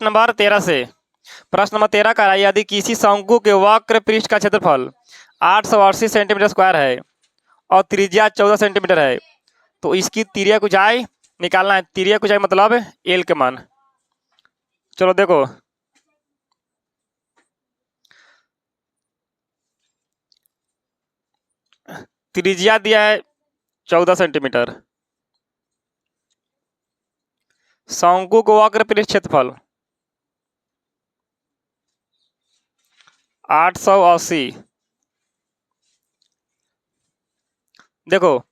प्रश्न नंबर 13 से। प्रश्न नंबर 13 का है, यदि किसी शंकु के वक्र पृष्ठ का क्षेत्रफल 880 सेंटीमीटर स्क्वायर है और त्रिज्या 14 सेंटीमीटर है, तो इसकी तिर्यक ऊंचाई निकालना है। तिर्यक ऊंचाई मतलब एल के मान। चलो देखो, त्रिज्या दिया है 14 सेंटीमीटर, शंकु को वक्र पृष्ठ क्षेत्रफल 880। देखो,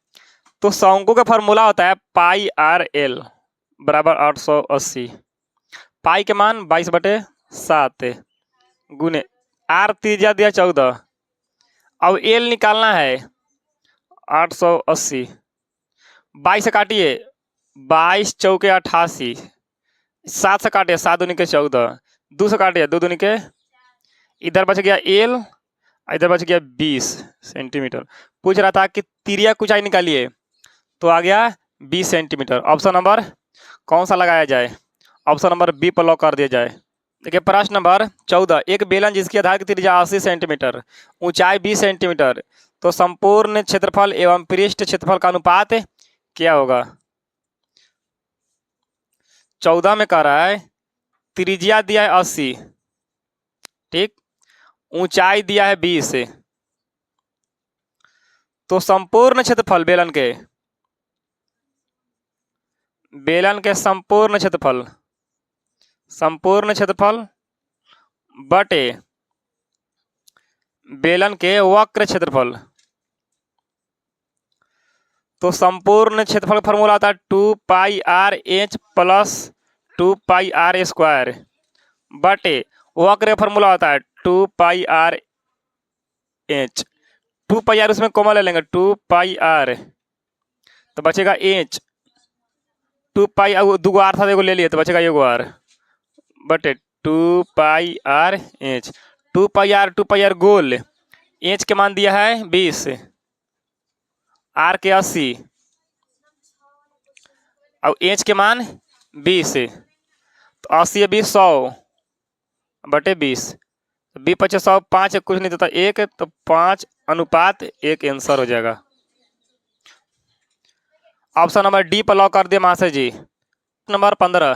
तो शंकु का फॉर्मूला होता है पाई आर एल बराबर 880। पाई के मान 22/7 गुने आर त्रिज्या दिया 14। अब एल निकालना है 880। 22 से काटिए, 22 चौके 88, 7 से काटिए 7 दूनी के 14, 2 से काटिए 2 दूनी के, इधर बच गया एल, इधर बच गया 20 सेंटीमीटर। पूछ रहा था कि तिर्यक ऊंचाई निकालिए, तो आ गया 20 सेंटीमीटर। ऑप्शन नंबर कौन सा लगाया जाए? ऑप्शन नंबर बी पर लॉक कर दिया जाए। देखिए प्रश्न नंबर 14, एक बेलन जिसकी आधार की त्रिज्या 80 सेंटीमीटर, ऊंचाई 20 सेंटीमीटर, तो संपूर्ण क्षेत्रफल एवं पृष्ठ क्षेत्रफल का अनुपात क्या होगा? 14 में कह रहा है त्रिज्या दिया है 80, ठीक, ऊंचाई दिया है 20, तो संपूर्ण क्षेत्रफल बेलन के संपूर्ण क्षेत्रफल बटे बेलन के वक्र क्षेत्रफल। तो संपूर्ण क्षेत्रफल फॉर्मूला आता है 2πr/h प्लस 2πr² बटे वक्र का फॉर्मूला होता है 2πr/h। 2πr उसमें कॉमन ले लेंगे, 2πr तो बचेगा h, 2π दूगो आर था, एगो ले लिए तो बचेगा एगो आर बटे 2πr/h। 2πr गोल, h के मान दिया है 20, आर के 80 और h के मान 20, तो 80 है 20, 100 बटे 20, 20 पचे 100, 5 कुछ नहीं देता 1, तो 5:1 आंसर हो जाएगा। ऑप्शन नंबर डी पर लॉक कर दिए मास्टर जी। नंबर 15,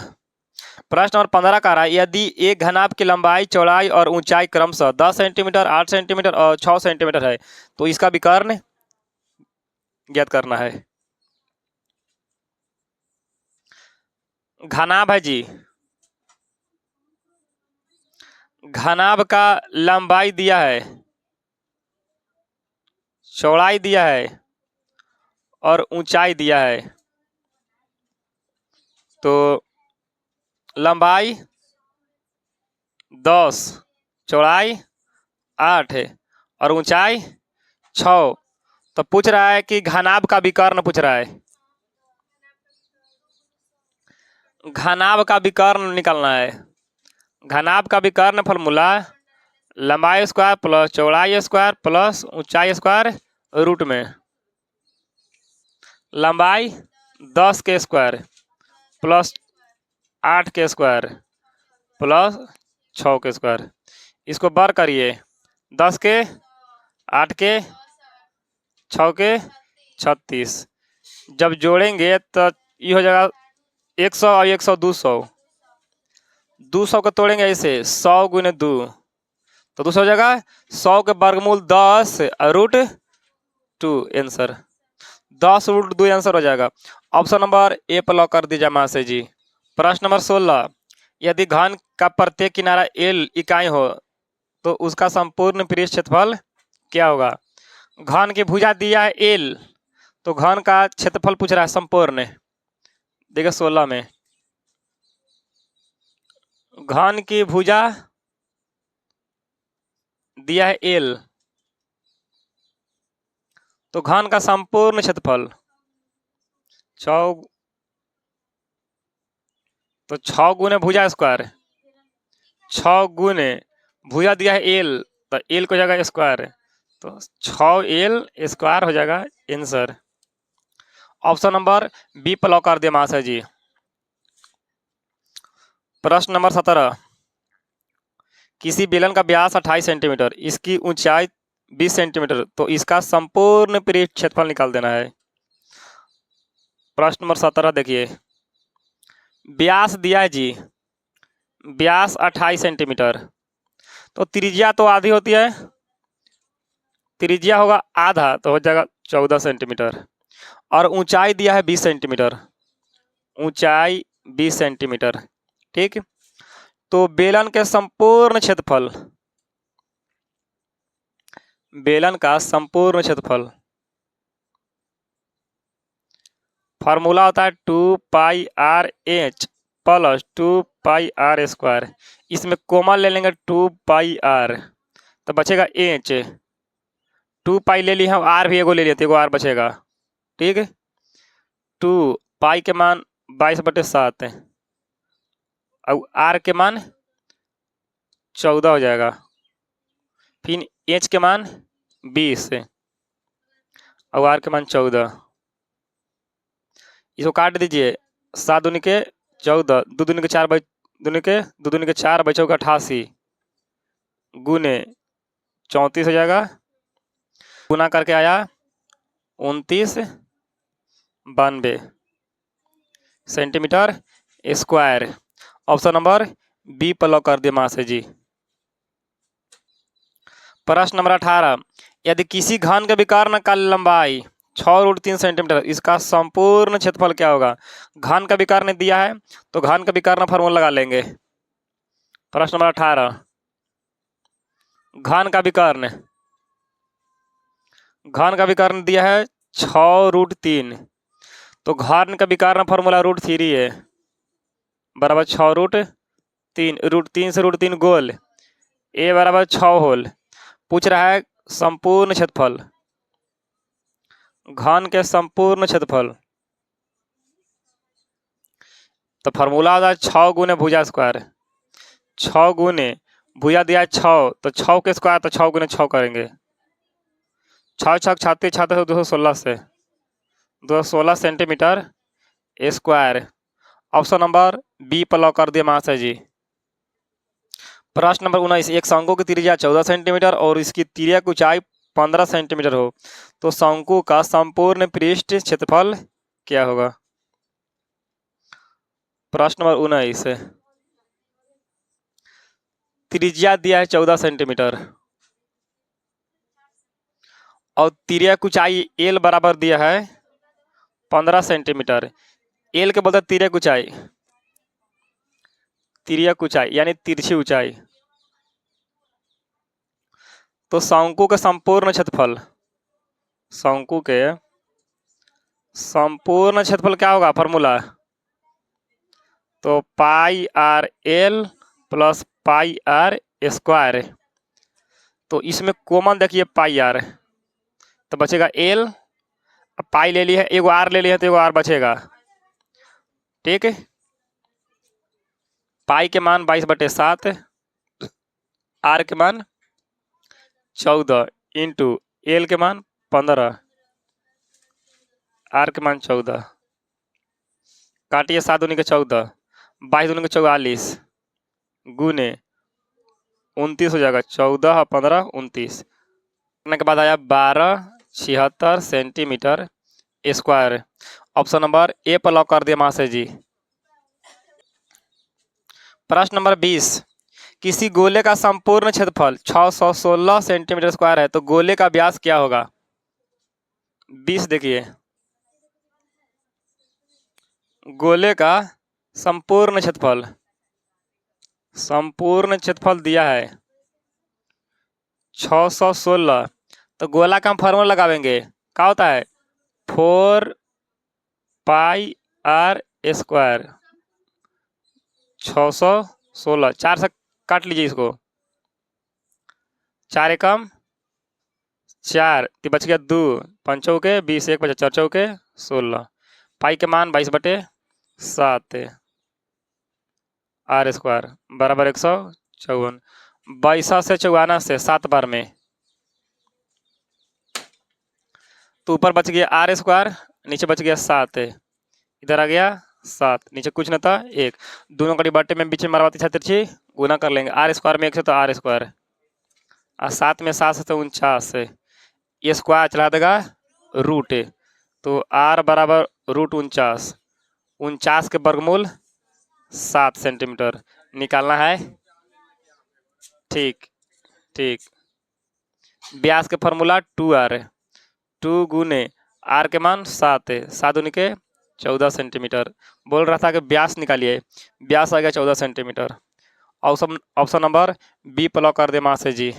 प्रश्न नंबर 15 का रहा है, यदि एक घनाभ की लंबाई, चौड़ाई और ऊंचाई क्रमशः 10 सेंटीमीटर, 8 सेंटीमीटर और 6 सेंटीमीटर है, तो इसका विकर्ण ज्ञात करना है। घनाभ है जी, घनाभ का लंबाई दिया है, चौड़ाई दिया है और ऊंचाई दिया है। तो लंबाई 10, चौड़ाई 8 है और ऊंचाई 6। तो पूछ रहा है कि घनाभ का विकर्ण पूछ रहा है। घनाभ का विकर्ण निकालना है। घनाभ का विकर्ण फॉर्मूला लंबाई स्क्वायर प्लस चौड़ाई स्क्वायर प्लस ऊंचाई स्क्वायर रूट में। लंबाई 10 के स्क्वायर प्लस 8 के स्क्वायर प्लस 6 के स्क्वायर, इसको बर करिए, 10 के 8 के 6 के 36, जब जोड़ेंगे तो ये हो जाएगा 100 और 100 200, 200 को तोड़ेंगे ऐसे 100 गुने 2 तो 200 हो जाएगा, 100 के वर्गमूल 10 रूट 2 आंसर, 10 रूट 2 आंसर हो जाएगा। ऑप्शन नंबर ए पर लॉक कर दीजिए मासे जी। प्रश्न नंबर 16, यदि घन का प्रत्येक किनारा एल इकाई हो तो उसका संपूर्ण पृष्ठ क्षेत्रफल क्या होगा? घन की भुजा दिया है एल, तो घन का क्षेत्रफल पूछ रहा है संपूर्ण। देखिए 16 में घन की भुजा दिया है एल, तो घन का संपूर्ण क्षेत्रफल 6, तो 6 गुने भुजा स्क्वायर, 6 गुने भुजा दिया है एल, तो एल को जाएगा स्क्वायर, तो 6l स्क्वायर हो जाएगा आंसर। ऑप्शन नंबर बी पर लॉक कर दिया मास्टर जी। प्रश्न नंबर 17, किसी बेलन का व्यास 28 सेंटीमीटर, इसकी ऊंचाई 20 सेंटीमीटर, तो इसका संपूर्ण पृष्ठ क्षेत्रफल निकाल देना है। प्रश्न नंबर 17 देखिए, व्यास दिया है जी, व्यास 28 सेंटीमीटर, तो त्रिज्या तो आधी होती है, त्रिज्या होगा आधा तो हो जाएगा 14 सेंटीमीटर, और ऊंचाई दिया है 20 सेंटीमीटर, ऊंचाई 20 सेंटीमीटर। ठीक, तो बेलन के संपूर्ण क्षेत्रफल, बेलन का संपूर्ण क्षेत्रफल फार्मूला होता है 2πr/h प्लस 2πr²। इसमें कोमल ले लेंगे 2πr, तो बचेगा h, 2π ले लिया हम, r भी एगो ले लिया, एगो r बचेगा। ठीक है, 2π के मान 22/7 और r के मान 14 हो जाएगा, फिर h के मान 20 और r के मान 14। इसको काट दीजिए, 7 दूनी के 14, 2 दूनी के 4 2 दूनी के 4 बचोगा 88 गुने 34 हो जाएगा, गुना करके आया 2992 centimetre square. Option number B पर लॉक कर दिया मां से जी। प्रश्न नंबर 18, यदि किसी घन के विकर्ण का लंबाई 6√3 सेंटीमीटर, इसका संपूर्ण क्षेत्रफल क्या होगा। घन का विकर्ण दिया है तो घन का विकर्ण फॉर्मूला लगा लेंगे। प्रश्न नंबर 18, घन का विकर्ण, घन का विकर्ण दिया है 6√3, तो घन का विकर्ण फॉर्मूला √3 है, बराबर 6√3, √3 से √3 गोल, ए बराबर 6 होल। पूछ रहा है संपूर्ण क्षेत्रफल, घन के संपूर्ण क्षेत्रफल, तो फॉर्मूला होता है 6 गुने भुजा स्क्वायर, 6 गुने भुजा दिया है 6, तो 6 के स्क्वायर, तो 6 गुने 6 करेंगे, 6 छक 36 छाते 216 से 216 centimetre square. Option number B पर लॉक कर दिया महाशय जी। प्रश्न नंबर 19, एक शंकु की त्रिज्या 14 सेंटीमीटर और इसकी तिर्यक की ऊंचाई 15 सेंटीमीटर हो, तो शंकु का संपूर्ण पृष्ठ क्षेत्रफल क्या होगा। प्रश्न नंबर 19, त्रिज्या दिया है 14 सेंटीमीटर और तिर्यक ऊंचाई एल बराबर दिया है 15 सेंटीमीटर। एल के बोलते तिर्यक ऊंचाई, तिर्यक ऊंचाई यानी तिरछी ऊंचाई। तो शंकु के संपूर्ण क्षेत्रफल, शंकु के संपूर्ण क्षेत्रफल क्या होगा फॉर्मूला, तो πr/l प्लस πr²। तो इसमें कॉमन देखिए πr, तो बचेगा l, पाई ले ली है, एगो r ले लिया है तो एगो r बचेगा। ठीक है, पाई के मान 22/7, r के मान 14 इंटू एल के मान 15, r के मान 14, काटिए 7 दूनी के 14, 22 दूनी के 44 गुने 29 हो जाएगा, 14 और 15 29, करने के बाद आया 1276 centimetre square. Option number A पर लॉक कर दिया महाशय जी। प्रश्न नंबर 20, किसी गोले का संपूर्ण क्षेत्रफल 616 सेंटीमीटर स्क्वायर है, तो गोले का व्यास क्या होगा। 20 देखिए, गोले का संपूर्ण क्षेत्रफल, संपूर्ण क्षेत्रफल दिया है 616, तो गोला का हम फॉर्मूला लगावेंगे, क्या होता है 4πr², 616, 4 से काट लीजिए इसको, 4 एकम 4, तो बच गया 2, 5 चौके 20, 1 बचा 4 चौके 16, पाई के मान 22/7 r² बराबर 154, 22 से 54 से 7 बार में, तो ऊपर बच गया r², नीचे बच गया 7, इधर आ गया 7, नीचे कुछ न था 1, दोनों का डिवाइड में बीच में मारवाती छात्र छी गुना कर लेंगे, आर स्क्वायर में 1 से तो आर स्क्वायर, और 7 में 7 से तो 49 है, ये स्क्वायर चला देगा रूट, तो आर बराबर रूट 49, 49 के वर्गमूल 7 सेंटीमीटर निकालना है। ठीक ठीक, व्यास के फॉर्मूला 2r है, 2 गुने आर के मान 7 है, 7 दूनी के 14 सेंटीमीटर। बोल रहा था कि व्यास निकालिए, व्यास आ गया 14 centimetre. Option option number B प्लॉक कर दे मां से जी।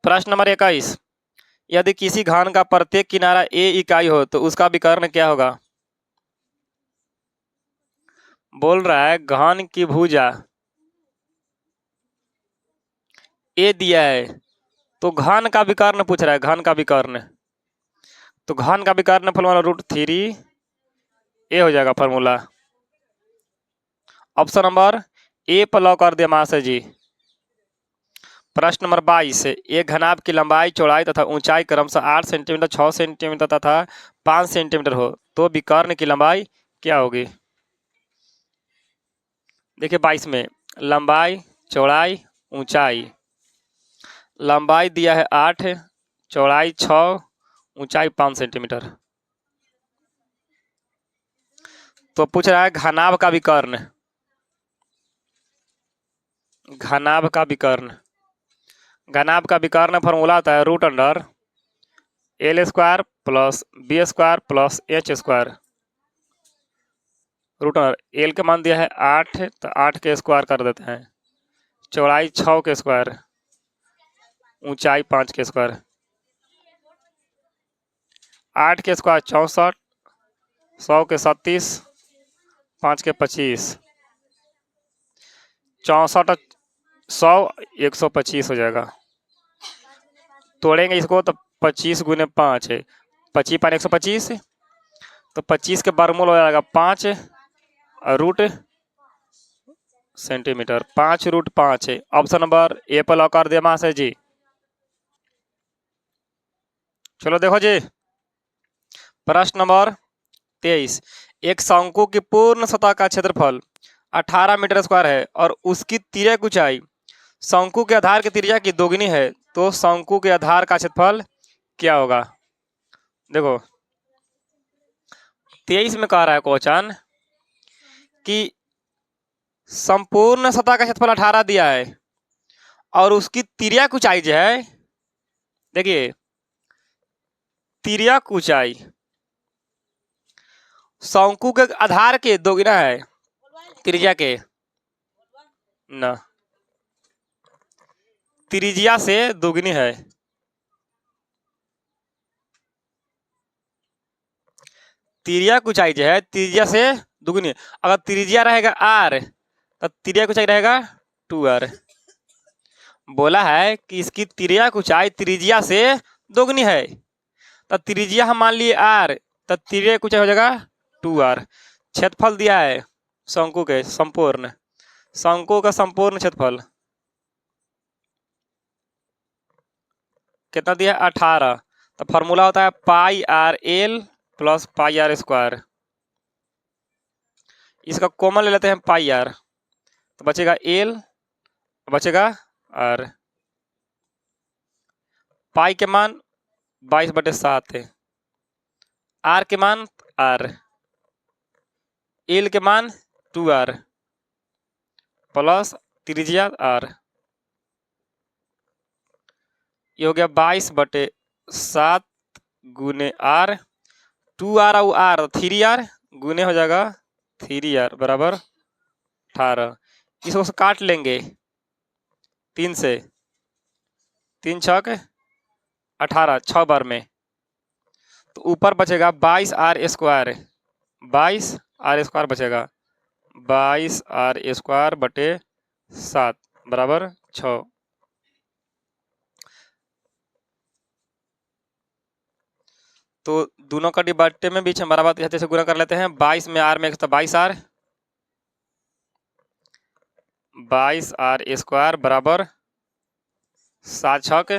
प्रश्न नंबर 21, यदि किसी घन का प्रत्येक किनारा a इकाई हो तो उसका विकर्ण क्या होगा। बोल रहा है घन की भुजा a दिया है, तो घन का विकर्ण पूछ रहा है, घन का विकर्ण, तो घन का विकर्ण फॉर्मूला √3a हो जाएगा फॉर्मूला। ऑप्शन नंबर ए पर लॉक कर दिया मां से जी। प्रश्न नंबर 22, एक घनाभ की लंबाई चौड़ाई तथा ऊंचाई क्रमशः 8 सेंटीमीटर 6 सेंटीमीटर तथा 5 सेंटीमीटर हो तो विकर्ण की लंबाई क्या होगी। देखिए 22 में लंबाई चौड़ाई ऊंचाई, लंबाई दिया है 8, चौड़ाई 6, ऊंचाई 5 सेंटीमीटर, तो पूछ रहा है घनाभ का विकर्ण, घनाभ का विकर्ण, घनाभ का विकर्ण फॉर्मूला होता है √L² plus B² plus H²। √L के मान दिया है 8, तो 8 के स्क्वायर कर देते हैं, चौड़ाई 6 के स्क्वायर, ऊंचाई 5 के स्क्वायर, 8 के स्क्वायर 64, 100 के 37, 5 के 25, 64 100 125 हो जाएगा। तोड़ेंगे इसको तो 25 गुने 5 है, 25 5 125, तो 25 के वर्गमूल हो जाएगा 5 और रूट सेंटीमीटर, 5√5 है। ऑप्शन नंबर ए पर लॉक कर दिया मां से जी। चलो देखो जी, प्रश्न नंबर 23, एक शंकु की पूर्ण सतह का क्षेत्रफल 18 मीटर स्क्वायर है और उसकी तिर्यक ऊंचाई शंकु के आधार की त्रिज्या की दोगुनी है, तो शंकु के आधार का क्षेत्रफल क्या होगा। देखो 23 में कह रहा है क्वेश्चन कि संपूर्ण सतह का क्षेत्रफल 18 दिया है और उसकी तिर्यक ऊंचाई जो है, देखिए तिर्यक ऊंचाई शंकु के आधार के दोगुना है त्रिज्या के, न त्रिज्या से दोगुनी है, तिर्यक ऊंचाई जो है त्रिज्या से दोगुनी, अगर त्रिज्या रहेगा r तो तिर्यक ऊंचाई रहेगा 2r। बोला है कि इसकी तिर्यक ऊंचाई त्रिज्या से दोगुनी है, तो त्रिज्या हम मान लिए r, तो तिर्यक ऊंचाई हो जाएगा 2r। क्षेत्रफल दिया है शंकु के संपूर्ण, शंकु का संपूर्ण क्षेत्रफल कितना दिया है 18, तो फॉर्मूला होता है πr/l प्लस πr²। इसका कॉमन ले लेते हैं πr, तो बचेगा l, बचेगा r, पाई के मान 22/7 है, r के मान r, l के मान 2r प्लस त्रिज्या r, ये हो गया 22/7 गुने r, 2r और r 3r गुने हो जाएगा 3r बराबर 18। इसको काट लेंगे 3 से, 3 छक 18, 6 बार में, तो ऊपर बचेगा 22r², 22r² बचेगा, 22r²/7 बराबर 6। तो दोनों का डिवाइड में बीच में बराबर से गुना कर लेते हैं, 22 में r में 22r, 22r² बराबर 7 छक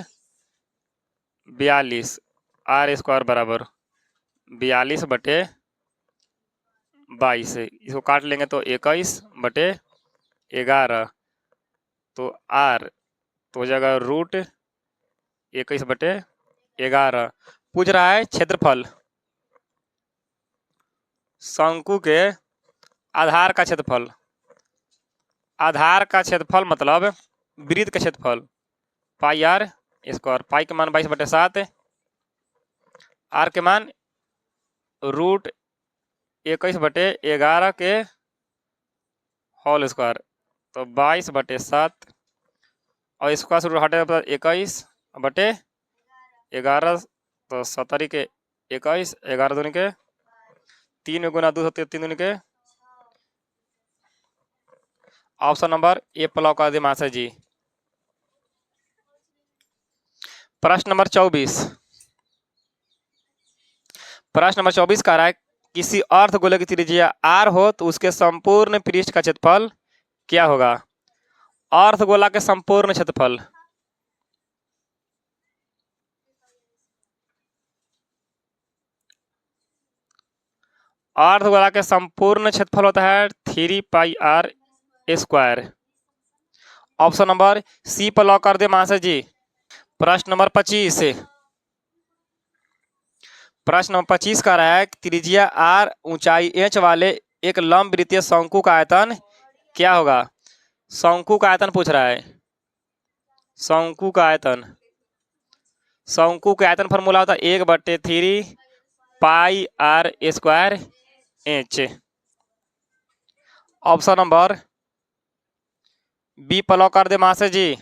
42, r² बराबर 42/22, इसको काट लेंगे तो 21/11, तो आर तो हो जाएगा √21/11। पूछ रहा है क्षेत्रफल, शंकु के आधार का क्षेत्रफल। आधार का क्षेत्रफल मतलब वृत्त का क्षेत्रफल, पाई आर स्क्वायर। पाई के मान 22/7, आर के मान √21/11 के होल स्क्वायर, तो 22/7 और इसका शुरू हटेगा 21/11, तो 70 के 21, 11 दूनी के 3 गुना 2 होते 3 दूनी के। ऑप्शन नंबर ए प्लॉ कर दे मास्टर जी। प्रश्न नंबर 24। प्रश्न नंबर 24 कह रहा है किसी अर्धगोले की त्रिज्या r हो तो उसके संपूर्ण पृष्ठ का क्षेत्रफल क्या होगा। अर्धगोला के संपूर्ण क्षेत्रफल, अर्धगोला के संपूर्ण क्षेत्रफल होता है 3πr²। ऑप्शन नंबर सी पर लॉक कर दे मास्टर जी। प्रश्न नंबर 25। प्रश्न नंबर 25 का रहा है त्रिज्या r ऊंचाई h वाले एक लंब वृत्तीय शंकु का आयतन क्या होगा। शंकु का आयतन पूछ रहा है। शंकु का आयतन, शंकु का आयतन फॉर्मूला होता है 1/3πr²h। ऑप्शन नंबर बी पर लॉक कर दे मास्टर जी।